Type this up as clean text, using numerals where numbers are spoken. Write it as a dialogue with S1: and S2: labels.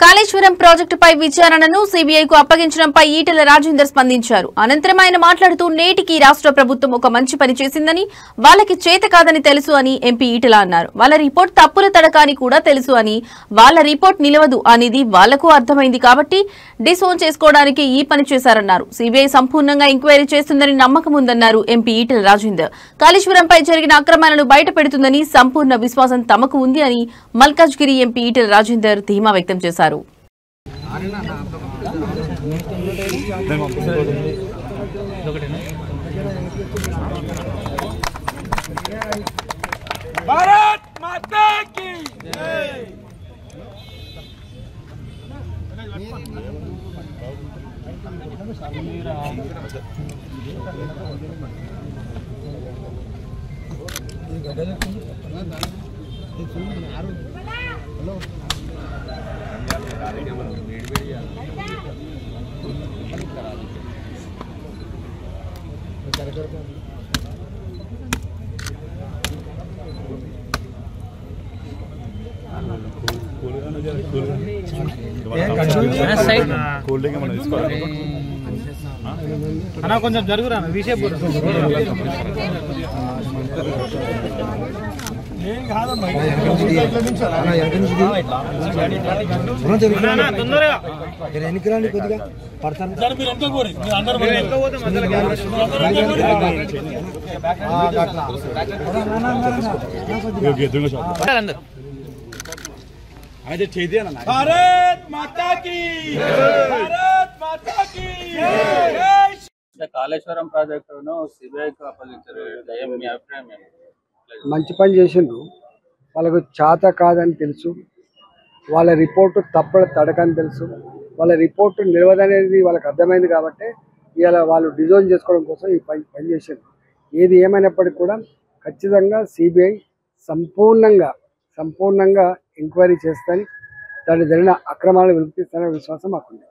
S1: కాళేశ్వరం ప్రాజెక్టుపై విచారణను సీబీఐకు అప్పగించడంపై ఈటెల రాజేందర్ స్పందించారు. అనంతరం ఆయన మాట్లాడుతూ నేటికి రాష్ట్ర ప్రభుత్వం ఒక మంచి పని చేసిందని, వాళ్ళకి చేత కాదని తెలుసు అని ఎంపీ ఈటెల అన్నారు. వాళ్ళ రిపోర్ట్ తప్పుల తడక అని కూడా తెలుసు అని, వాళ్ళ రిపోర్ట్ నిలవదు అనేది వాళ్లకు అర్థమైంది కాబట్టి డిసోన్ చేసుకోవడానికి ఈ పని చేశారన్నారు. సీబీఐ సంపూర్ణంగా ఎంక్వైరీ చేస్తుందని నమ్మకం ఉందన్నారు ఎంపీ ఈటెల రాజేందర్. కాళేశ్వరంపై జరిగిన అక్రమాలను బయటపెడుతుందని సంపూర్ణ విశ్వాసం తమకు ఉంది అని మల్కాజ్గిరి ఎంపీ ఈటెల రాజేందర్ ధీమా వ్యక్తం చేశారు.
S2: भारत माता की जय। అన్నా కొంచెం జరుగురా విషయం కొద్దిగా పడతాను. भारत माता की भारत माता की
S3: కాళేశ్వరం ప్రాజెక్టును సిబిఐకి అప్పగించారు. మీ అభిప్రాయం ఏంటి?
S4: మంచి పని చేసిండ్రు. వాళ్ళకు చేత కాదని తెలుసు, వాళ్ళ రిపోర్టు తప్పడ తడకని తెలుసు, వాళ్ళ రిపోర్టు నిలవదనేది వాళ్ళకి అర్థమైంది కాబట్టి ఇలా వాళ్ళు డిజైన్ చేసుకోవడం కోసం ఈ పని చేసిండ్రు. ఏది ఏమైనప్పటికీ కూడా ఖచ్చితంగా సిబిఐ సంపూర్ణంగా ఎంక్వైరీ చేస్తాని, దాన్ని జరిగిన అక్రమాలను వెలికిస్తాననే విశ్వాసం మాకుంది.